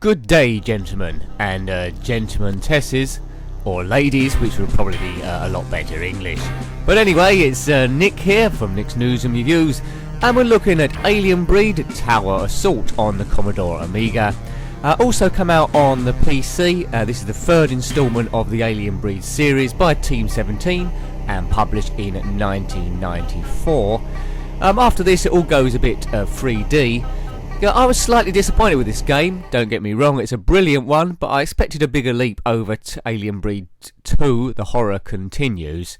Good day, gentlemen and gentlementesses, or ladies, which would probably be a lot better English. But anyway, it's Nick here from Nick's News and Reviews, and we're looking at Alien Breed Tower Assault on the Commodore Amiga. Also come out on the PC. This is the third instalment of the Alien Breed series by Team 17 and published in 1994. After this it all goes a bit 3D. I was slightly disappointed with this game, don't get me wrong, it's a brilliant one, but I expected a bigger leap over to Alien Breed 2, The Horror Continues.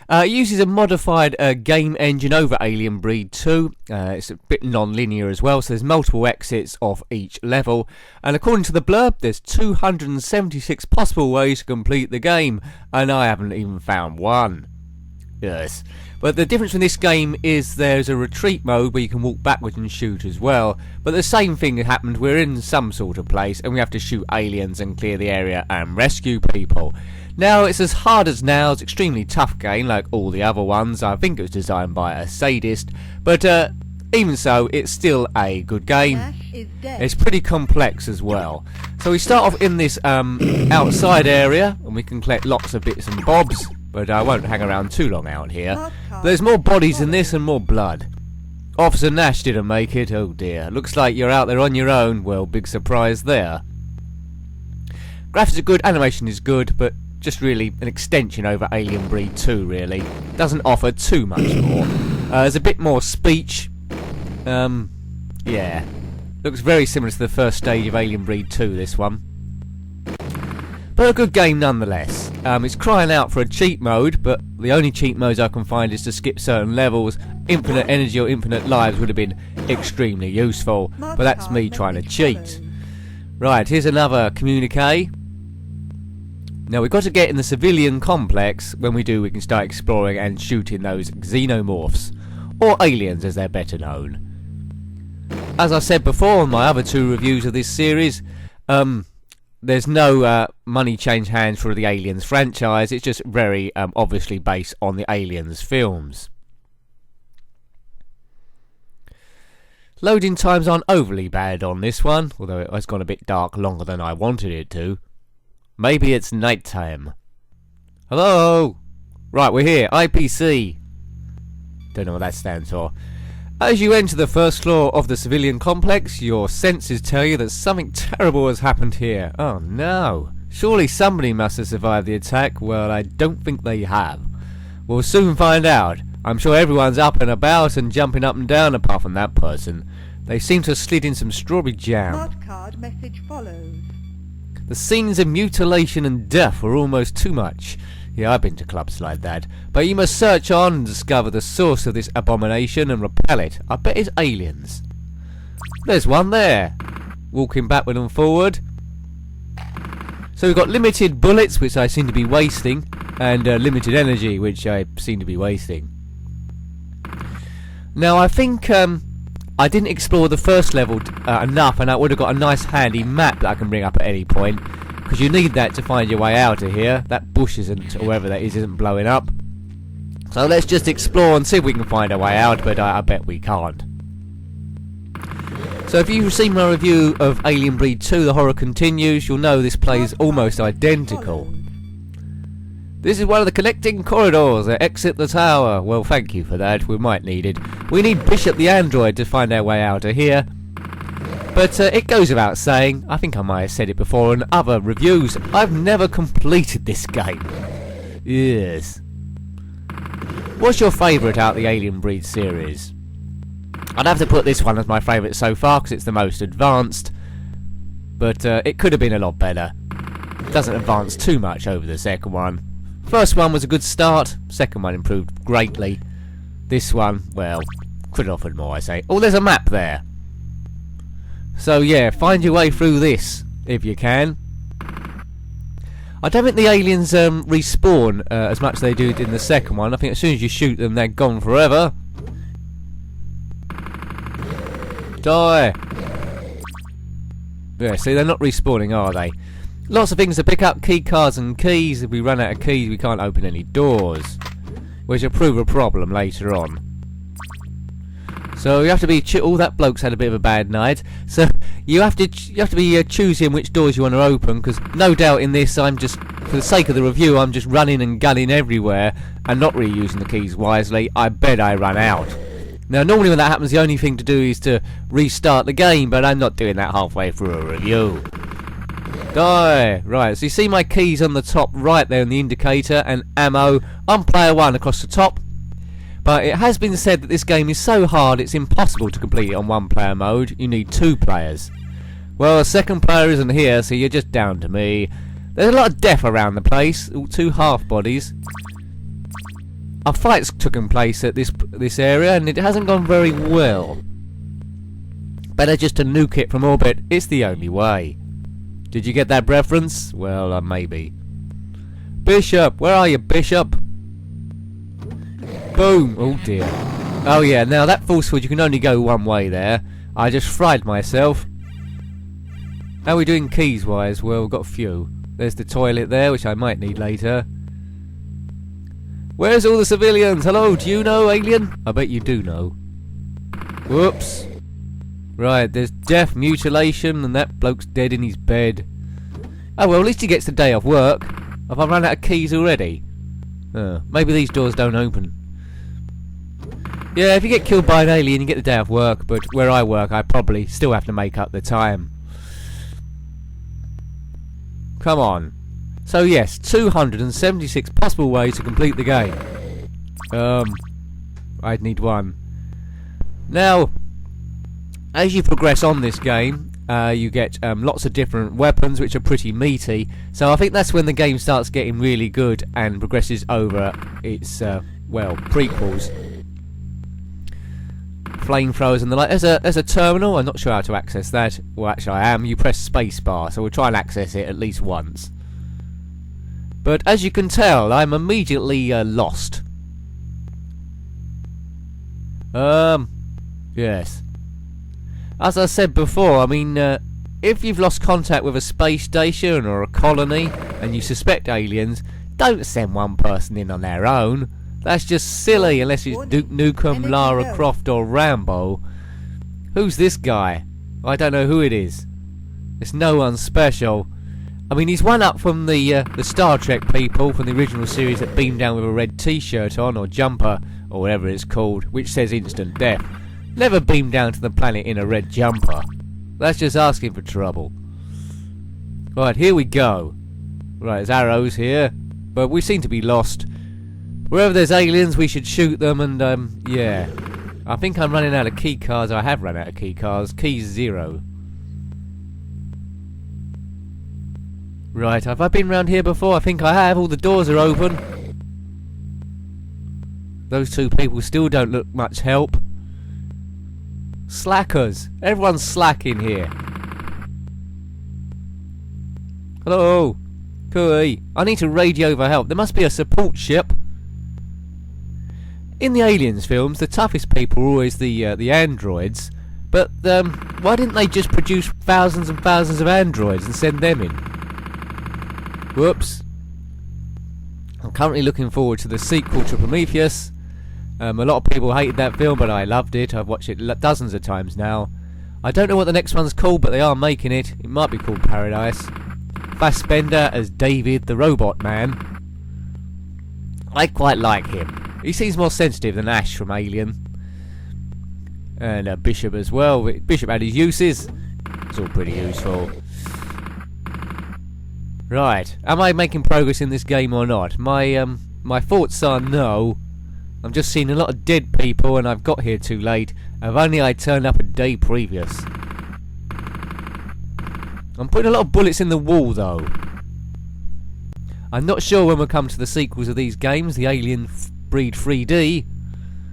It uses a modified game engine over Alien Breed 2. It's a bit non-linear as well, so there's multiple exits off each level. And according to the blurb, there's 276 possible ways to complete the game, and I haven't even found one. Yes. But the difference in this game is there's a retreat mode where you can walk backwards and shoot as well. But the same thing happened, we're in some sort of place and we have to shoot aliens and clear the area and rescue people. Now, it's as hard as nails, extremely tough game like all the other ones. I think it was designed by a sadist, but even so, it's still a good game. It's pretty complex as well. So we start off in this outside area and we can collect lots of bits and bobs, but I won't hang around too long out here. There's more bodies in this and more blood. Officer Nash didn't make it, oh dear. Looks like you're out there on your own. Well, big surprise there. Graphics are good, animation is good, but just really an extension over Alien Breed 2 really. Doesn't offer too much more. There's a bit more speech. Yeah. Looks very similar to the first stage of Alien Breed 2, this one. But a good game nonetheless. It's crying out for a cheat mode, but the only cheat modes I can find is to skip certain levels. Infinite energy or infinite lives would have been extremely useful, but that's me trying to cheat. Right, here's another communique. Now we've got to get in the civilian complex. When we do, we can start exploring and shooting those xenomorphs, or aliens as they're better known. As I said before in my other two reviews of this series, there's no money change hands for the Aliens franchise. It's just very obviously based on the Aliens films. Loading times aren't overly bad on this one, although it has gone a bit dark longer than I wanted it to. Maybe it's night time. Hello? Right, we're here. IPC. Don't know what that stands for. As you enter the first floor of the civilian complex, your senses tell you that something terrible has happened here. Oh no. Surely somebody must have survived the attack. Well, I don't think they have. We'll soon find out. I'm sure everyone's up and about and jumping up and down apart from that person. They seem to have slid in some strawberry jam. Smart card message follows. The scenes of mutilation and death were almost too much. Yeah, I've been to clubs like that. But you must search on and discover the source of this abomination and repel it. I bet it's aliens. There's one there. Walking backward and forward. So we've got limited bullets, which I seem to be wasting, and limited energy, which I seem to be wasting. Now I think I didn't explore the first level enough, and I would have got a nice handy map that I can bring up at any point. Because you need that to find your way out of here. That bush isn't, or wherever that is, isn't blowing up. So let's just explore and see if we can find our way out, but I bet we can't. So if you've seen my review of Alien Breed 2, The Horror Continues, you'll know this plays almost identical. This is one of the connecting corridors that exit the tower. Well, thank you for that, we might need it. We need Bishop the android to find our way out of here. But it goes without saying, I think I might have said it before in other reviews, I've never completed this game. Yes. What's your favourite out of the Alien Breed series? I'd have to put this one as my favourite so far because it's the most advanced. But it could have been a lot better. It doesn't advance too much over the second one. First one was a good start, second one improved greatly. This one, well, could have offered more I say. Oh, there's a map there. So yeah, find your way through this, if you can. I don't think the aliens respawn as much as they do in the second one. I think as soon as you shoot them, they're gone forever. Die! Yeah, see, they're not respawning, are they? Lots of things to pick up, key cards and keys. If we run out of keys, we can't open any doors, which will prove a problem later on. So you have to be. All that bloke's had a bit of a bad night. So you have to be choosing which doors you want to open. Because no doubt in this, I'm just, for the sake of the review, I'm just running and gunning everywhere and not really using the keys wisely. I bet I run out. Now normally when that happens, the only thing to do is to restart the game, but I'm not doing that halfway through a review. Die! Right, so you see my keys on the top right there in the indicator, and ammo on player 1 across the top. But it has been said that this game is so hard it's impossible to complete it on 1-player mode. You need 2 players. Well, the second player isn't here, so you're just down to me. There's a lot of death around the place, all 2 half-bodies. Our fights taken place at this area, and it hasn't gone very well. Better just to nuke it from orbit, it's the only way. Did you get that reference? Well, maybe. Bishop, where are you, Bishop? Boom! Oh dear. Oh yeah, now that force field, you can only go one way there. I just fried myself. How are we doing keys wise? Well, we've got a few. There's the toilet there, which I might need later. Where's all the civilians? Hello, do you know, alien? I bet you do know. Whoops. Right, there's death, mutilation, and that bloke's dead in his bed. Oh well, at least he gets the day off work. Have I run out of keys already? Maybe these doors don't open. Yeah, if you get killed by an alien, you get the day off work, but where I work, I probably still have to make up the time. Come on. So yes, 276 possible ways to complete the game. I'd need 1. Now, as you progress on this game, you get lots of different weapons which are pretty meaty, so I think that's when the game starts getting really good and progresses over its, well, prequels. Flamethrowers and the like. There's a terminal. I'm not sure how to access that. Well, actually I am. You press spacebar, so we'll try and access it at least once. But as you can tell, I'm immediately lost. Yes. As I said before, I mean, if you've lost contact with a space station or a colony and you suspect aliens, don't send one person in on their own. That's just silly, unless it's Duke Nukem, Lara Croft or Rambo. Who's this guy? I don't know who it is. It's no one special. I mean, he's one up from the Star Trek people from the original series that beam down with a red t-shirt on, or jumper, or whatever it's called, which says instant death. Never beam down to the planet in a red jumper. That's just asking for trouble. Right, here we go. Right, there's arrows here, but we seem to be lost. Wherever there's aliens, we should shoot them, and, yeah. I think I'm running out of key cards. I have run out of key cards. Keys 0. Right, have I been round here before? I think I have. All the doors are open. Those 2 people still don't look much help. Slackers. Everyone's slacking here. Hello. Cooey. I need to radio for help. There must be a support ship. In the Aliens films, the toughest people are always the androids, but why didn't they just produce thousands and thousands of androids and send them in? Whoops. I'm currently looking forward to the sequel to Prometheus. A lot of people hated that film, but I loved it. I've watched it dozens of times now. I don't know what the next one's called, but they are making it. It might be called Paradise. Fassbender as David the Robot Man. I quite like him. He seems more sensitive than Ash from Alien. And Bishop as well. Bishop had his uses. It's all pretty useful. Right. Am I making progress in this game or not? My thoughts are no. I'm just seeing a lot of dead people and I've got here too late. If only I turned up a day previous. I'm putting a lot of bullets in the wall though. I'm not sure when we'll come to the sequels of these games, the Alien Breed 3D,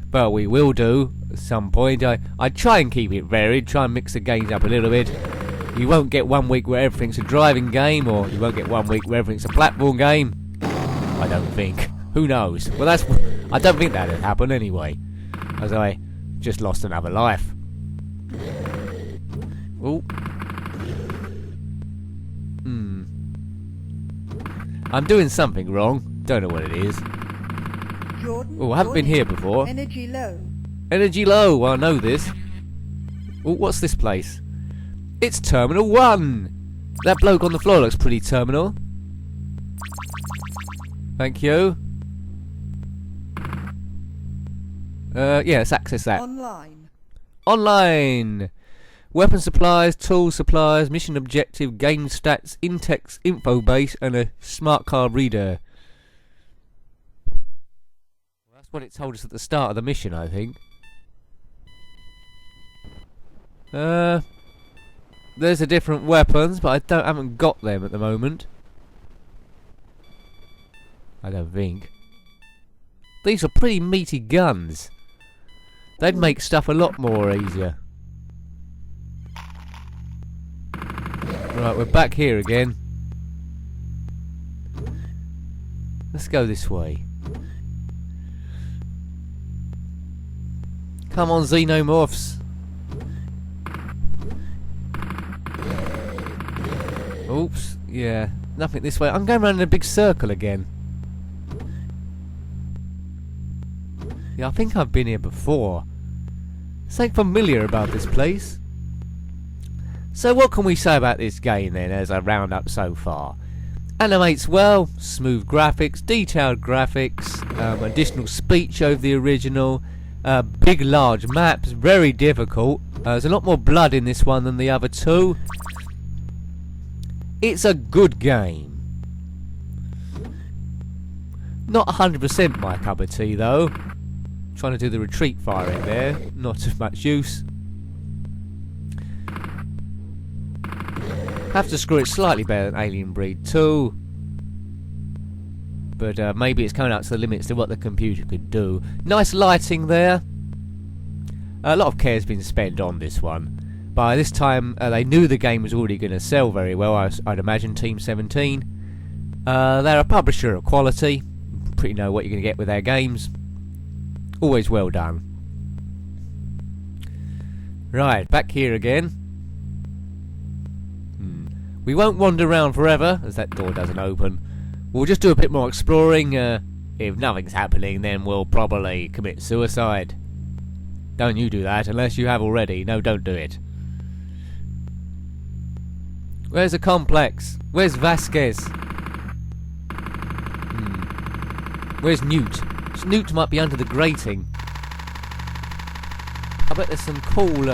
but we will do at some point. I try and keep it varied, try and mix the games up a little bit. You won't get 1 week where everything's a driving game, or you won't get 1 week where everything's a platform game. I don't think. Who knows? Well, I don't think that'd happen anyway, as I just lost another life. Oh. I'm doing something wrong. Don't know what it is. Jordan, Oh, I haven't been here before. Energy low. Energy low. Well, I know this. Oh, what's this place? It's Terminal 1! That bloke on the floor looks pretty terminal. Thank you. Yeah, let's access that. Online. Online! Weapon supplies, tool supplies, mission objective, game stats, in-text info base, and a smart card reader. Well, that's what it told us at the start of the mission, I think. There's a different weapons, but I haven't got them at the moment. I don't think. These are pretty meaty guns. They'd make stuff a lot more easier. Right, we're back here again. Let's go this way. Come on, xenomorphs. Oops, yeah, nothing this way. I'm going around in a big circle again. Yeah, I think I've been here before. Something familiar about this place. So what can we say about this game then, as a roundup so far? Animates well, smooth graphics, detailed graphics, additional speech over the original, big large maps, very difficult. There's a lot more blood in this one than the other two. It's a good game. Not 100% my cup of tea though. Trying to do the retreat firing there, not of much use. Have to screw it slightly better than Alien Breed 2. But maybe it's coming up to the limits to what the computer could do. Nice lighting there. A lot of care has been spent on this one. By this time, they knew the game was already going to sell very well, I'd imagine, Team 17. They're a publisher of quality. Pretty know what you're going to get with their games. Always well done. Right, back here again. We won't wander around forever, as that door doesn't open. We'll just do a bit more exploring. If nothing's happening, then we'll probably commit suicide. Don't you do that, unless you have already. No, don't do it. Where's the complex? Where's Vasquez? Where's Newt? Newt might be under the grating. I bet there's some cool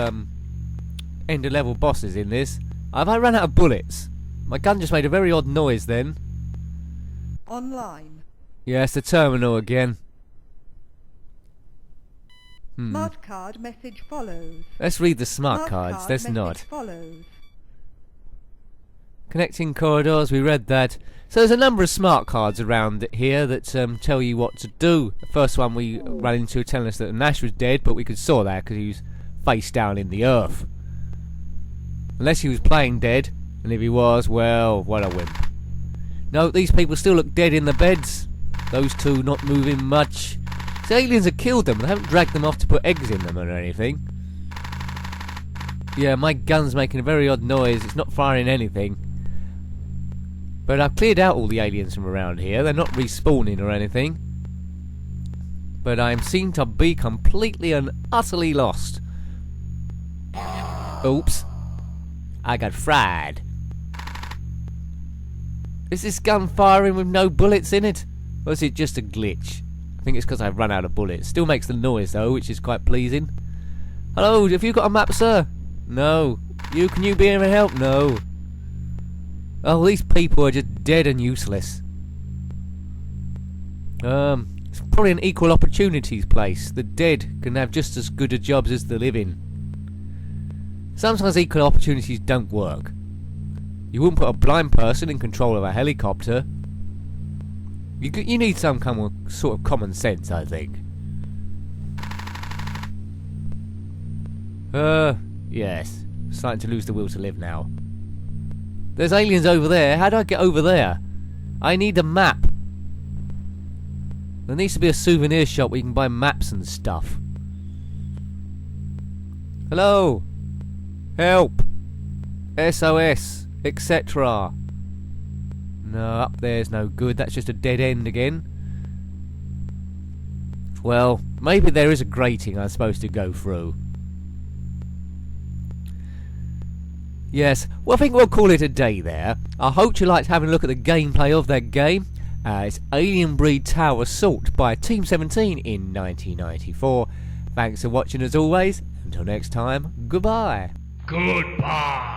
end of level bosses in this. Have I run out of bullets? My gun just made a very odd noise then. Online. Yeah, it's the terminal again. Smart card message follows. Let's read the smart cards. Let's not. Follows. Connecting corridors, we read that. So there's a number of smart cards around here that tell you what to do. The first one we ran into telling us that Nash was dead, but we could saw that because he was face down in the earth. Unless he was playing dead, and if he was, well, what a wimp. No, these people still look dead in the beds. Those two not moving much. The aliens have killed them. They haven't dragged them off to put eggs in them or anything. Yeah, my gun's making a very odd noise. It's not firing anything. But I've cleared out all the aliens from around here. They're not respawning or anything. But I seem to be completely and utterly lost. Oops. I got fried. Is this gun firing with no bullets in it? Or is it just a glitch? I think it's because I've run out of bullets. Still makes the noise though, which is quite pleasing. Hello, have you got a map, sir? No. Can you be of help? No. Oh, these people are just dead and useless. It's probably an equal opportunities place. The dead can have just as good a jobs as the living. Sometimes equal opportunities don't work. You wouldn't put a blind person in control of a helicopter. You need some kind of sort of common sense, I think. Yes. Starting to lose the will to live now. There's aliens over there. How do I get over there? I need a map. There needs to be a souvenir shop where you can buy maps and stuff. Hello? Help! SOS, etc. No, up there's no good. That's just a dead end again. Well, maybe there is a grating I'm supposed to go through. Yes, well I think we'll call it a day there. I hope you liked having a look at the gameplay of that game. It's Alien Breed Tower Assault by Team 17 in 1994. Thanks for watching as always. Until next time, goodbye. Goodbye.